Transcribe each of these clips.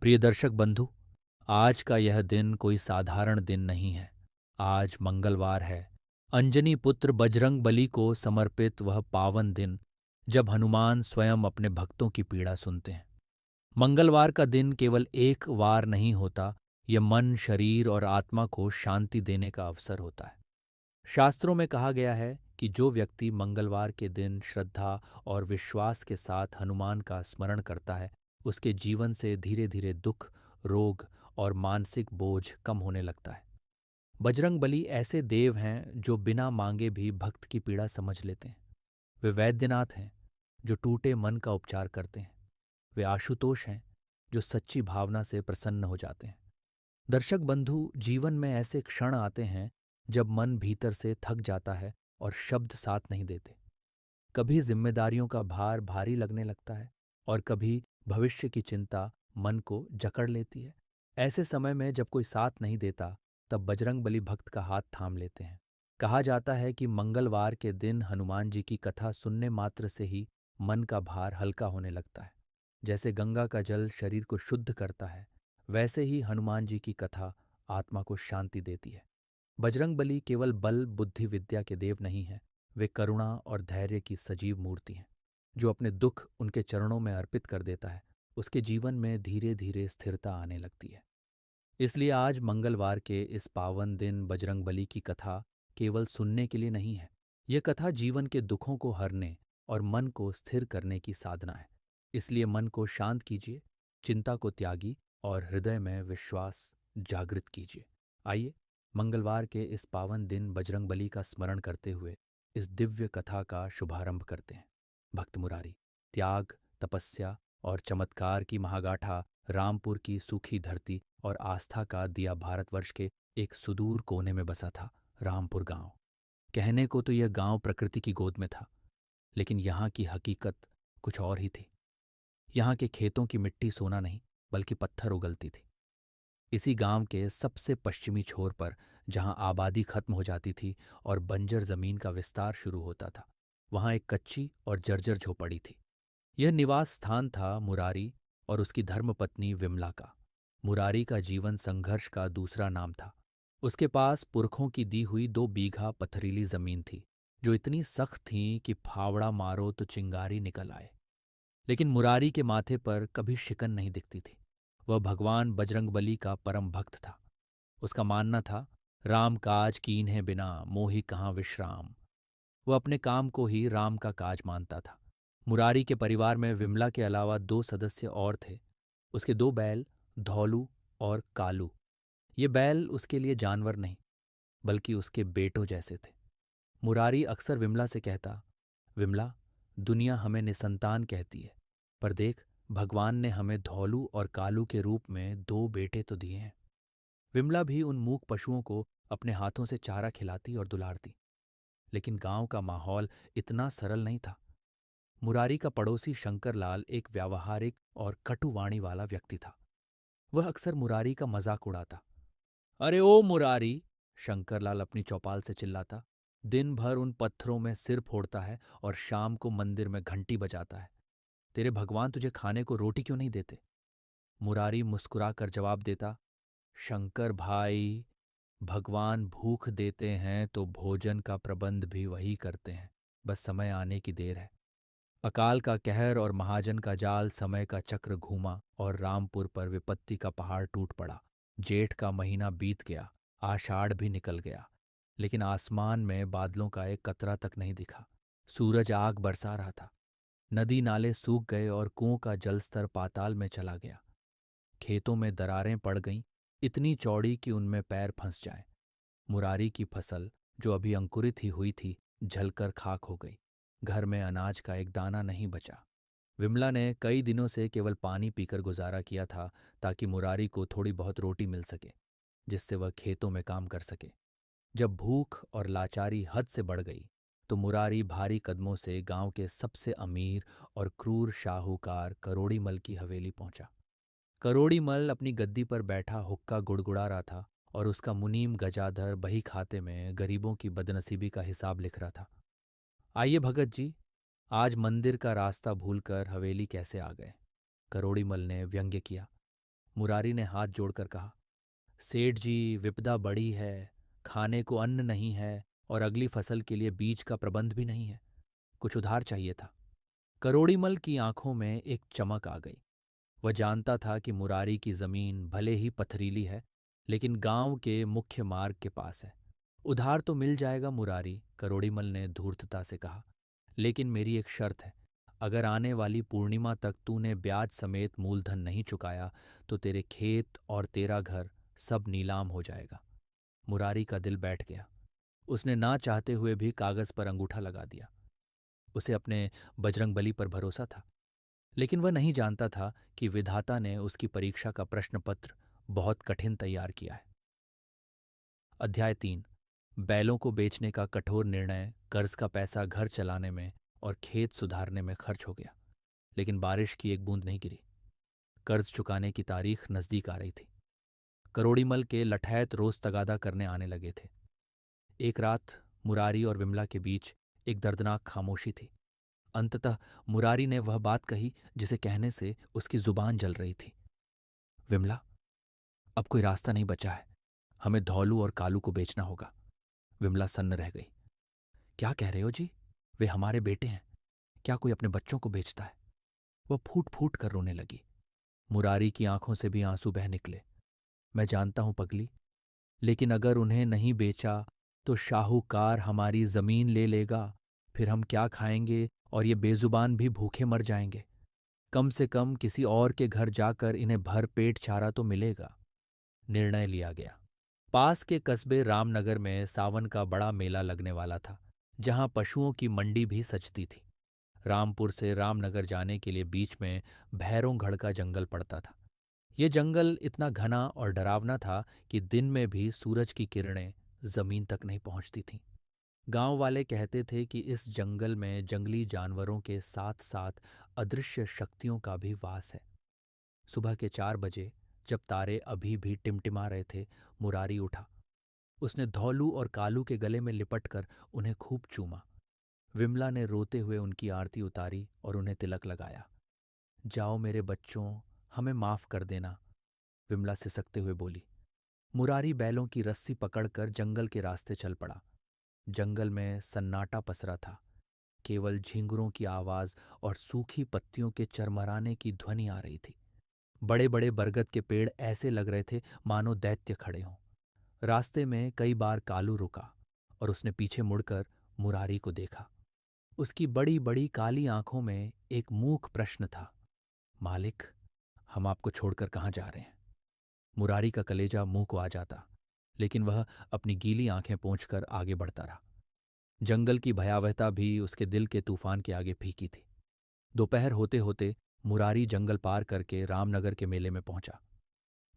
प्रिय दर्शक बंधु, आज का यह दिन कोई साधारण दिन नहीं है। आज मंगलवार है, अंजनी पुत्र बजरंग बली को समर्पित वह पावन दिन, जब हनुमान स्वयं अपने भक्तों की पीड़ा सुनते हैं। मंगलवार का दिन केवल एक वार नहीं होता, यह मन, शरीर और आत्मा को शांति देने का अवसर होता है। शास्त्रों में कहा गया है कि जो व्यक्ति मंगलवार के दिन श्रद्धा और विश्वास के साथ हनुमान का स्मरण करता है, उसके जीवन से धीरे धीरे दुख, रोग और मानसिक बोझ कम होने लगता है। बजरंग बली ऐसे देव हैं जो बिना मांगे भी भक्त की पीड़ा समझ लेते हैं। वे वैद्यनाथ हैं जो टूटे मन का उपचार करते हैं। वे आशुतोष हैं जो सच्ची भावना से प्रसन्न हो जाते हैं। दर्शक बंधु, जीवन में ऐसे क्षण आते हैं जब मन भीतर से थक जाता है और शब्द साथ नहीं देते। कभी जिम्मेदारियों का भार भारी लगने लगता है और कभी भविष्य की चिंता मन को जकड़ लेती है। ऐसे समय में जब कोई साथ नहीं देता, तब बजरंग बली भक्त का हाथ थाम लेते हैं। कहा जाता है कि मंगलवार के दिन हनुमान जी की कथा सुनने मात्र से ही मन का भार हल्का होने लगता है। जैसे गंगा का जल शरीर को शुद्ध करता है, वैसे ही हनुमान जी की कथा आत्मा को शांति देती है। बजरंग बली केवल बल बुद्धि विद्या के देव नहीं हैं, वे करुणा और धैर्य की सजीव मूर्ति हैं। जो अपने दुख उनके चरणों में अर्पित कर देता है, उसके जीवन में धीरे धीरे स्थिरता आने लगती है। इसलिए आज मंगलवार के इस पावन दिन बजरंग बली की कथा केवल सुनने के लिए नहीं है। यह कथा जीवन के दुखों को हरने और मन को स्थिर करने की साधना है। इसलिए मन को शांत कीजिए, चिंता को त्यागी और हृदय में विश्वास जागृत कीजिए। आइए, मंगलवार के इस पावन दिन बजरंग बली का स्मरण करते हुए इस दिव्य कथा का शुभारंभ करते हैं। भक्त मुरारी, त्याग, तपस्या और चमत्कार की महागाथा, रामपुर की सूखी धरती और आस्था का दिया भारतवर्ष के एक सुदूर कोने में बसा था रामपुर गांव। कहने को तो यह गांव प्रकृति की गोद में था, लेकिन यहाँ की हकीकत कुछ और ही थी। यहाँ के खेतों की मिट्टी सोना नहीं, बल्कि पत्थर उगलती थी। इसी गांव के सबसे पश्चिमी छोर पर, जहां आबादी खत्म हो जाती थी और बंजर जमीन का विस्तार शुरू होता था, वहां एक कच्ची और जर्जर झोपड़ी थी। यह निवास स्थान था मुरारी और उसकी धर्मपत्नी विमला का। मुरारी का जीवन संघर्ष का दूसरा नाम था। उसके पास पुरखों की दी हुई 2 बीघा पथरीली जमीन थी, जो इतनी सख्त थी कि फावड़ा मारो तो चिंगारी निकल आए। लेकिन मुरारी के माथे पर कभी शिकन नहीं दिखती थी। वह भगवान बजरंगबली का परम भक्त था। उसका मानना था, राम काज कीन्हे बिना मोहि कहाँ विश्राम। वह अपने काम को ही राम का काज मानता था। मुरारी के परिवार में विमला के अलावा 2 सदस्य और थे। उसके 2 बैल, धौलू और कालू। ये बैल उसके लिए जानवर नहीं, बल्कि उसके बेटों जैसे थे। मुरारी अक्सर विमला से कहता, विमला, दुनिया हमें निसंतान कहती है, पर देख, भगवान ने हमें धौलू और कालू के रूप में 2 बेटे तो दिए हैं। विमला भी उन मूक पशुओं को अपने हाथों से चारा खिलाती और दुलारती। लेकिन गांव का माहौल इतना सरल नहीं था। मुरारी का पड़ोसी शंकरलाल एक व्यावहारिक और कटुवाणी वाला व्यक्ति था। वह अक्सर मुरारी का मजाक उड़ाता। अरे ओ मुरारी, शंकरलाल अपनी चौपाल से चिल्लाता, दिन भर उन पत्थरों में सिर फोड़ता है और शाम को मंदिर में घंटी बजाता है। तेरे भगवान तुझे खाने को रोटी क्यों नहीं देते? मुरारी मुस्कुराकर जवाब देता, शंकर भाई, भगवान भूख देते हैं तो भोजन का प्रबंध भी वही करते हैं, बस समय आने की देर है। अकाल का कहर और महाजन का जाल, समय का चक्र घूमा और रामपुर पर विपत्ति का पहाड़ टूट पड़ा। जेठ का महीना बीत गया, आषाढ़ भी निकल गया, लेकिन आसमान में बादलों का एक कतरा तक नहीं दिखा। सूरज आग बरसा रहा था। नदी नाले सूख गए और कुओं का जलस्तर पाताल में चला गया। खेतों में दरारें पड़ गईं, इतनी चौड़ी कि उनमें पैर फंस जाएं। मुरारी की फसल, जो अभी अंकुरित ही हुई थी, जलकर खाक हो गई। घर में अनाज का एक दाना नहीं बचा। विमला ने कई दिनों से केवल पानी पीकर गुजारा किया था, ताकि मुरारी को थोड़ी बहुत रोटी मिल सके, जिससे वह खेतों में काम कर सके। जब भूख और लाचारी हद से बढ़ गई, तो मुरारी भारी कदमों से गांव के सबसे अमीर और क्रूर शाहूकार करोड़ीमल की हवेली पहुंचा। करोड़ीमल अपनी गद्दी पर बैठा हुक्का गुड़गुड़ा रहा था और उसका मुनीम गजाधर बही खाते में गरीबों की बदनसीबी का हिसाब लिख रहा था। आइए भगत जी, आज मंदिर का रास्ता भूलकर हवेली कैसे आ गए? करोड़ीमल ने व्यंग्य किया। मुरारी ने हाथ जोड़कर कहा, सेठ जी, विपदा बड़ी है, खाने को अन्न नहीं है और अगली फसल के लिए बीज का प्रबंध भी नहीं है। कुछ उधार चाहिए था। करोड़ीमल की आंखों में एक चमक आ गई। वह जानता था कि मुरारी की जमीन भले ही पथरीली है, लेकिन गांव के मुख्य मार्ग के पास है। उधार तो मिल जाएगा मुरारी, करोड़ीमल ने धूर्तता से कहा, लेकिन मेरी एक शर्त है। अगर आने वाली पूर्णिमा तक तूने ब्याज समेत मूलधन नहीं चुकाया तो तेरे खेत और तेरा घर सब नीलाम हो जाएगा। मुरारी का दिल बैठ गया। उसने ना चाहते हुए भी कागज पर अंगूठा लगा दिया। उसे अपने बजरंगबली पर भरोसा था, लेकिन वह नहीं जानता था कि विधाता ने उसकी परीक्षा का प्रश्न पत्र बहुत कठिन तैयार किया है। अध्याय 3। बैलों को बेचने का कठोर निर्णय कर्ज का पैसा घर चलाने में और खेत सुधारने में खर्च हो गया, लेकिन बारिश की एक बूंद नहीं गिरी। कर्ज चुकाने की तारीख नजदीक आ रही थी। करोड़ीमल के लठैत रोज तगादा करने आने लगे थे। एक रात मुरारी और विमला के बीच एक दर्दनाक खामोशी थी। अंततः मुरारी ने वह बात कही जिसे कहने से उसकी जुबान जल रही थी। विमला, अब कोई रास्ता नहीं बचा है। हमें धौलू और कालू को बेचना होगा। विमला सन्न रह गई। क्या कह रहे हो जी? वे हमारे बेटे हैं। क्या कोई अपने बच्चों को बेचता है? वह फूट फूट कर रोने लगी। मुरारी की आंखों से भी आंसू बह निकले। मैं जानता हूं पगली, लेकिन अगर उन्हें नहीं बेचा तो शाहूकार हमारी जमीन ले लेगा। फिर हम क्या खाएंगे और ये बेजुबान भी भूखे मर जाएंगे। कम से कम किसी और के घर जाकर इन्हें भर पेट चारा तो मिलेगा। निर्णय लिया गया। पास के कस्बे रामनगर में सावन का बड़ा मेला लगने वाला था, जहां पशुओं की मंडी भी सजती थी। रामपुर से रामनगर जाने के लिए बीच में भैरोंगढ़ का जंगल पड़ता था। ये जंगल इतना घना और डरावना था कि दिन में भी सूरज की किरणें जमीन तक नहीं पहुंचती थीं। गांव वाले कहते थे कि इस जंगल में जंगली जानवरों के साथ साथ अदृश्य शक्तियों का भी वास है। सुबह के 4 बजे, जब तारे अभी भी टिमटिमा रहे थे, मुरारी उठा। उसने धौलू और कालू के गले में लिपटकर उन्हें खूब चूमा। विमला ने रोते हुए उनकी आरती उतारी और उन्हें तिलक लगाया। जाओ मेरे बच्चों, हमें माफ कर देना, विमला सिसकते हुए बोली। मुरारी बैलों की रस्सी पकड़कर जंगल के रास्ते चल पड़ा। जंगल में सन्नाटा पसरा था। केवल झींगुरों की आवाज और सूखी पत्तियों के चरमराने की ध्वनि आ रही थी। बड़े बड़े बरगद के पेड़ ऐसे लग रहे थे मानो दैत्य खड़े हों। रास्ते में कई बार कालू रुका और उसने पीछे मुड़कर मुरारी को देखा। उसकी बड़ी बड़ी काली आंखों में एक मूक प्रश्न था। मालिक, हम आपको छोड़कर कहाँ जा रहे हैं? मुरारी का कलेजा मुंह को आ जाता, लेकिन वह अपनी गीली आंखें पोंछकर आगे बढ़ता रहा। जंगल की भयावहता भी उसके दिल के तूफान के आगे फीकी थी। दोपहर होते होते मुरारी जंगल पार करके रामनगर के मेले में पहुंचा।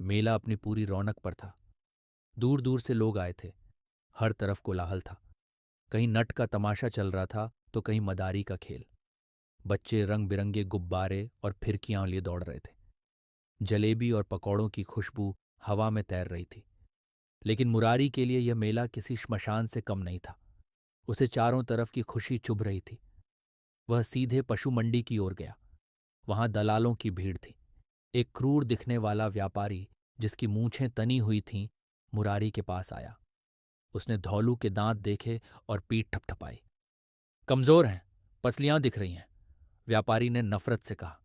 मेला अपनी पूरी रौनक पर था। दूर दूर से लोग आए थे। हर तरफ कोलाहल था। कहीं नट का तमाशा चल रहा था तो कहीं मदारी का खेल। बच्चे रंग बिरंगे गुब्बारे और फिरकियां लिए दौड़ रहे थे। जलेबी और पकौड़ों की खुशबू हवा में तैर रही थी। लेकिन मुरारी के लिए यह मेला किसी श्मशान से कम नहीं था। उसे चारों तरफ की खुशी चुभ रही थी। वह सीधे पशु मंडी की ओर गया। वहां दलालों की भीड़ थी। एक क्रूर दिखने वाला व्यापारी, जिसकी मूंछें तनी हुई थीं, मुरारी के पास आया। उसने धौलू के दांत देखे और पीठ ठपठपाई। कमजोर हैं, पसलियां दिख रही हैं, व्यापारी ने नफरत से कहा।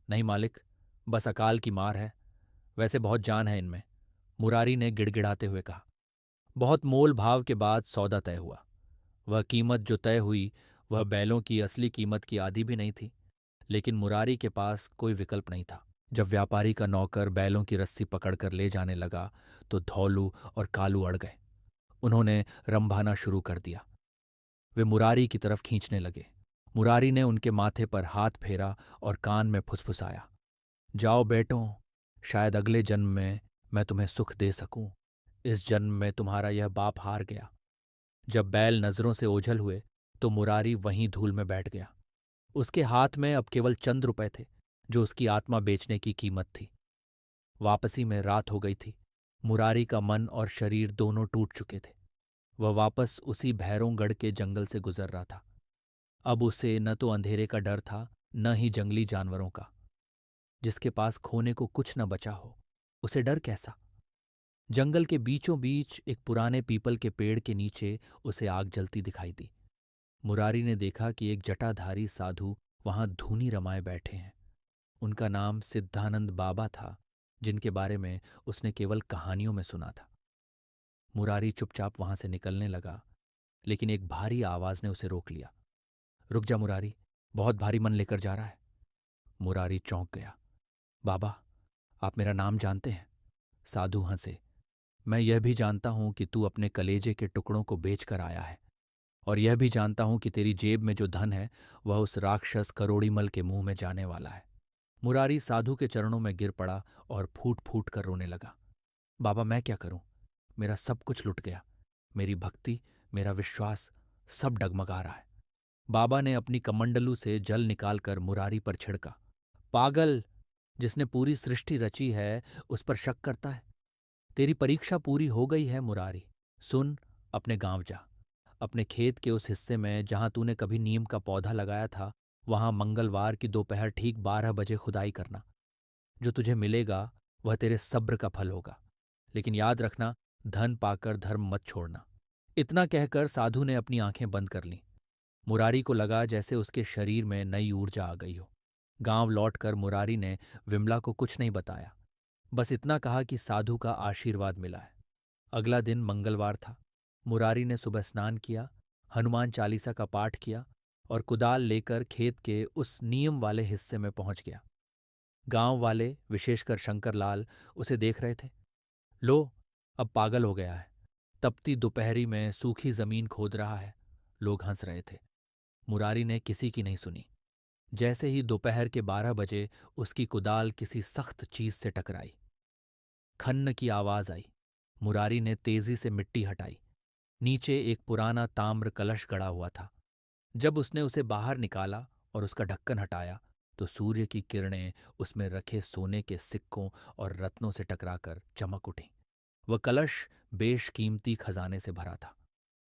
नहीं मालिक, बस अकाल की मार है। वैसे बहुत जान है इनमें, मुरारी ने गिड़गिड़ाते हुए कहा। बहुत मोल भाव के बाद सौदा तय हुआ। वह कीमत जो तय हुई वह बैलों की असली कीमत की आधी भी नहीं थी, लेकिन मुरारी के पास कोई विकल्प नहीं था। जब व्यापारी का नौकर बैलों की रस्सी पकड़कर ले जाने लगा तो धौलू और कालू अड़ गए। उन्होंने रंभाना शुरू कर दिया। वे मुरारी की तरफ खींचने लगे। मुरारी ने उनके माथे पर हाथ फेरा और कान में फुसफुसाया। जाओ बेटों, शायद अगले जन्म में मैं तुम्हें सुख दे सकूं। इस जन्म में तुम्हारा यह बाप हार गया। जब बैल नजरों से ओझल हुए तो मुरारी वहीं धूल में बैठ गया। उसके हाथ में अब केवल चंद रुपए थे, जो उसकी आत्मा बेचने की कीमत थी। वापसी में रात हो गई थी। मुरारी का मन और शरीर दोनों टूट चुके थे। वह वापस उसी भैरोंगढ़ के जंगल से गुजर रहा था। अब उसे न तो अंधेरे का डर था, न ही जंगली जानवरों का। जिसके पास खोने को कुछ न बचा हो, उसे डर कैसा? जंगल के बीचों बीच एक पुराने पीपल के पेड़ के नीचे उसे आग जलती दिखाई दी। मुरारी ने देखा कि एक जटाधारी साधु वहां धूनी रमाए बैठे हैं। उनका नाम सिद्धानंद बाबा था, जिनके बारे में उसने केवल कहानियों में सुना था। मुरारी चुपचाप वहां से निकलने लगा, लेकिन एक भारी आवाज ने उसे रोक लिया। रुक जा मुरारी, बहुत भारी मन लेकर जा रहा है। मुरारी चौंक गया। बाबा, आप मेरा नाम जानते हैं? साधु हंसे। मैं यह भी जानता हूं कि तू अपने कलेजे के टुकड़ों को बेचकर आया है, और यह भी जानता हूं कि तेरी जेब में जो धन है वह उस राक्षस करोड़ीमल के मुंह में जाने वाला है। मुरारी साधु के चरणों में गिर पड़ा और फूट फूट कर रोने लगा। बाबा, मैं क्या करूं? मेरा सब कुछ लुट गया। मेरी भक्ति, मेरा विश्वास, सब डगमगा रहा है। बाबा ने अपनी कमंडलू से जल निकालकर मुरारी पर छिड़का। पागल, जिसने पूरी सृष्टि रची है उस पर शक करता है? तेरी परीक्षा पूरी हो गई है मुरारी। सुन, अपने गांव जा। अपने खेत के उस हिस्से में जहां तूने कभी नीम का पौधा लगाया था, वहां मंगलवार की दोपहर ठीक 12 बजे खुदाई करना। जो तुझे मिलेगा वह तेरे सब्र का फल होगा। लेकिन याद रखना, धन पाकर धर्म मत छोड़ना। इतना कहकर साधु ने अपनी आंखें बंद कर लीं। मुरारी को लगा जैसे उसके शरीर में नई ऊर्जा आ गई हो। गांव लौटकर मुरारी ने विमला को कुछ नहीं बताया, बस इतना कहा कि साधु का आशीर्वाद मिला है। अगला दिन मंगलवार था। मुरारी ने सुबह स्नान किया, हनुमान चालीसा का पाठ किया और कुदाल लेकर खेत के उस नियम वाले हिस्से में पहुंच गया। गांव वाले, विशेषकर शंकरलाल, उसे देख रहे थे। लो, अब पागल हो गया है। तपती दोपहरी में सूखी जमीन खोद रहा है। लोग हंस रहे थे। मुरारी ने किसी की नहीं सुनी। जैसे ही दोपहर के 12 बजे उसकी कुदाल किसी सख्त चीज से टकराई। खन्न की आवाज आई। मुरारी ने तेजी से मिट्टी हटाई। नीचे एक पुराना ताम्र कलश गड़ा हुआ था। जब उसने उसे बाहर निकाला और उसका ढक्कन हटाया, तो सूर्य की किरणें उसमें रखे सोने के सिक्कों और रत्नों से टकराकर चमक उठीं। वह कलश बेशकीमती खजाने से भरा था।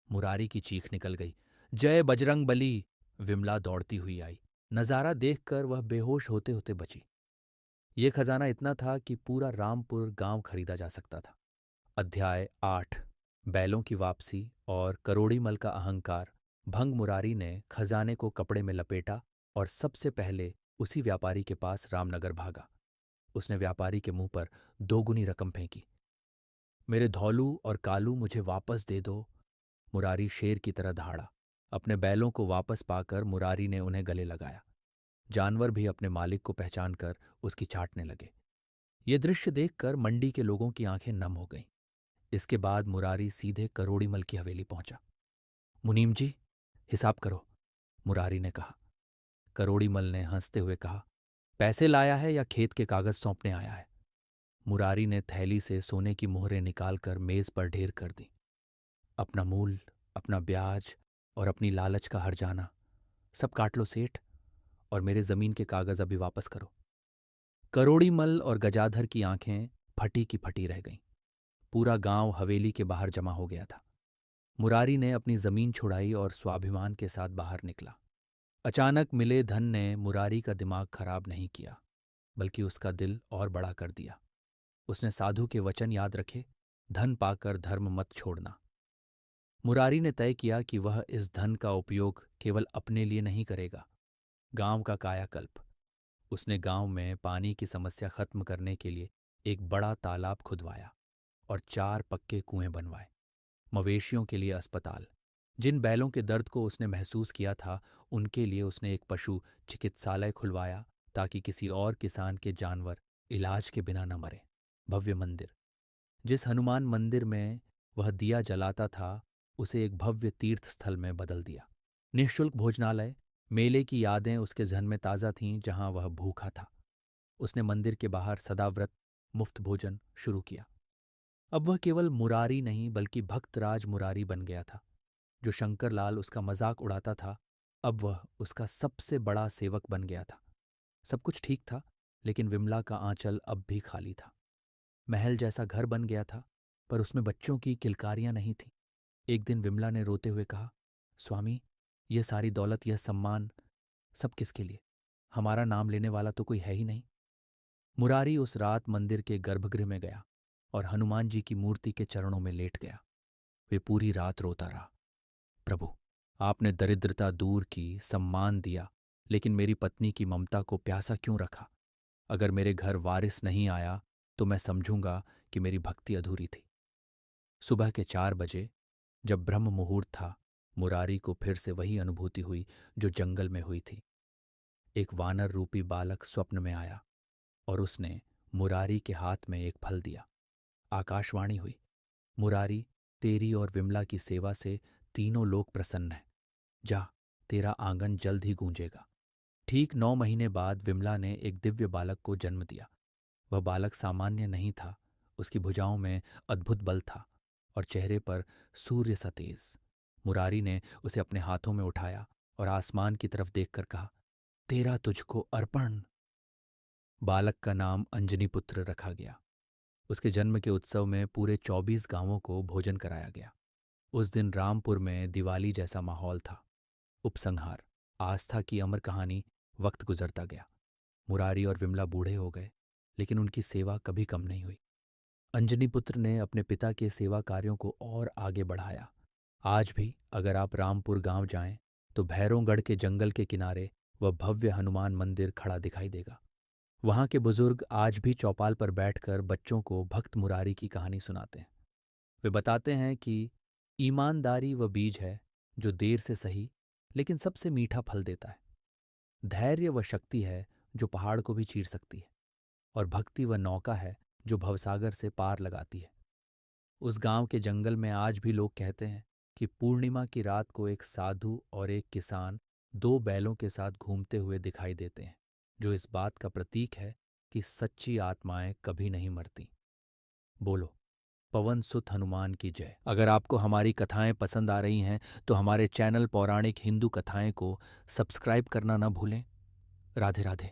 मुरारी की चीख निकल गई। जय बजरंग बली! विमला दौड़ती हुई आई। नजारा देखकर वह बेहोश होते होते बची। ये खजाना इतना था कि पूरा रामपुर गांव खरीदा जा सकता था। अध्याय 8। बैलों की वापसी और करोड़ीमल का अहंकार। भंग मुरारी ने खजाने को कपड़े में लपेटा और सबसे पहले उसी व्यापारी के पास रामनगर भागा। उसने व्यापारी के मुंह पर दोगुनी रकम फेंकी। मेरे धौलू और कालू मुझे वापस दे दो। मुरारी शेर की तरह दहाड़ा। अपने बैलों को वापस पाकर मुरारी ने उन्हें गले लगाया। जानवर भी अपने मालिक को पहचानकर उसकी चाटने लगे। ये दृश्य देखकर मंडी के लोगों की आंखें नम हो गईं। इसके बाद मुरारी सीधे करोड़ीमल की हवेली पहुंचा। मुनीम जी, हिसाब करो, मुरारी ने कहा। करोड़ीमल ने हंसते हुए कहा, पैसे लाया है या खेत के कागज सौंपने आया है? मुरारी ने थैली से सोने की मोहरें निकालकर मेज पर ढेर कर दी। अपना मूल, अपना ब्याज और अपनी लालच का हर्जाना सब काट लो सेठ, और मेरे जमीन के कागज अभी वापस करो। करोड़ीमल और गजाधर की आंखें फटी की फटी रह गईं। पूरा गांव हवेली के बाहर जमा हो गया था। मुरारी ने अपनी जमीन छुड़ाई और स्वाभिमान के साथ बाहर निकला। अचानक मिले धन ने मुरारी का दिमाग खराब नहीं किया, बल्कि उसका दिल और बड़ा कर दिया। उसने साधु के वचन याद रखे, धन पाकर धर्म मत छोड़ना। मुरारी ने तय किया कि वह इस धन का उपयोग केवल अपने लिए नहीं करेगा, गांव का कायाकल्प। उसने गांव में पानी की समस्या खत्म करने के लिए एक बड़ा तालाब खुदवाया और 4 पक्के कुएं बनवाए। मवेशियों के लिए अस्पताल। जिन बैलों के दर्द को उसने महसूस किया था, उनके लिए उसने एक पशु चिकित्सालय खुलवाया ताकि किसी और किसान के जानवर इलाज के बिना न मरे। भव्य मंदिर। जिस हनुमान मंदिर में वह दिया जलाता था, उसे एक भव्य तीर्थ स्थल में बदल दिया। निःशुल्क भोजनालय। मेले की यादें उसके जहन में ताज़ा थीं जहां वह भूखा था। उसने मंदिर के बाहर सदाव्रत मुफ्त भोजन शुरू किया। अब वह केवल मुरारी नहीं बल्कि भक्तराज मुरारी बन गया था। जो शंकरलाल उसका मजाक उड़ाता था, अब वह उसका सबसे बड़ा सेवक बन गया था। सब कुछ ठीक था, लेकिन विमला का आंचल अब भी खाली था। महल जैसा घर बन गया था, पर उसमें बच्चों की किलकारियां नहीं थीं। एक दिन विमला ने रोते हुए कहा, स्वामी, यह सारी दौलत, यह सम्मान, सब किसके लिए? हमारा नाम लेने वाला तो कोई है ही नहीं। मुरारी उस रात मंदिर के गर्भगृह में गया और हनुमान जी की मूर्ति के चरणों में लेट गया। वे पूरी रात रोता रहा। प्रभु, आपने दरिद्रता दूर की, सम्मान दिया, लेकिन मेरी पत्नी की ममता को प्यासा क्यों रखा? अगर मेरे घर वारिस नहीं आया तो मैं समझूंगा कि मेरी भक्ति अधूरी थी। सुबह के 4 बजे, जब ब्रह्म मुहूर्त था, मुरारी को फिर से वही अनुभूति हुई जो जंगल में हुई थी। एक वानर रूपी बालक स्वप्न में आया और उसने मुरारी के हाथ में एक फल दिया। आकाशवाणी हुई, मुरारी, तेरी और विमला की सेवा से तीनों लोग प्रसन्न हैं। जा, तेरा आंगन जल्द ही गूंजेगा। ठीक 9 महीने बाद विमला ने एक दिव्य बालक को जन्म दिया। वह बालक सामान्य नहीं था। उसकी भुजाओं में अद्भुत बल था और चेहरे पर सूर्य सा तेज। मुरारी ने उसे अपने हाथों में उठाया और आसमान की तरफ देखकर कहा, तेरा तुझको अर्पण। बालक का नाम अंजनी पुत्र रखा गया। उसके जन्म के उत्सव में पूरे 24 गांवों को भोजन कराया गया। उस दिन रामपुर में दिवाली जैसा माहौल था। उपसंहार, आस्था की अमर कहानी। वक्त गुजरता गया। मुरारी और विमला बूढ़े हो गए, लेकिन उनकी सेवा कभी कम नहीं हुई। अंजनी पुत्र ने अपने पिता के सेवा कार्यों को और आगे बढ़ाया। आज भी अगर आप रामपुर गांव जाएं, तो भैरोंगढ़ के जंगल के किनारे वह भव्य हनुमान मंदिर खड़ा दिखाई देगा। वहां के बुजुर्ग आज भी चौपाल पर बैठकर बच्चों को भक्त मुरारी की कहानी सुनाते हैं। वे बताते हैं कि ईमानदारी वह बीज है जो देर से सही लेकिन सबसे मीठा फल देता है। धैर्य वह शक्ति है जो पहाड़ को भी चीर सकती है। और भक्ति वह नौका है जो भवसागर से पार लगाती है। उस गांव के जंगल में आज भी लोग कहते हैं कि पूर्णिमा की रात को एक साधु और एक किसान 2 बैलों के साथ घूमते हुए दिखाई देते हैं, जो इस बात का प्रतीक है कि सच्ची आत्माएं कभी नहीं मरती। बोलो, पवन सुत हनुमान की जय। अगर आपको हमारी कथाएं पसंद आ रही हैं तो हमारे चैनल पौराणिक हिंदू कथाएं को सब्सक्राइब करना ना भूलें। राधे राधे।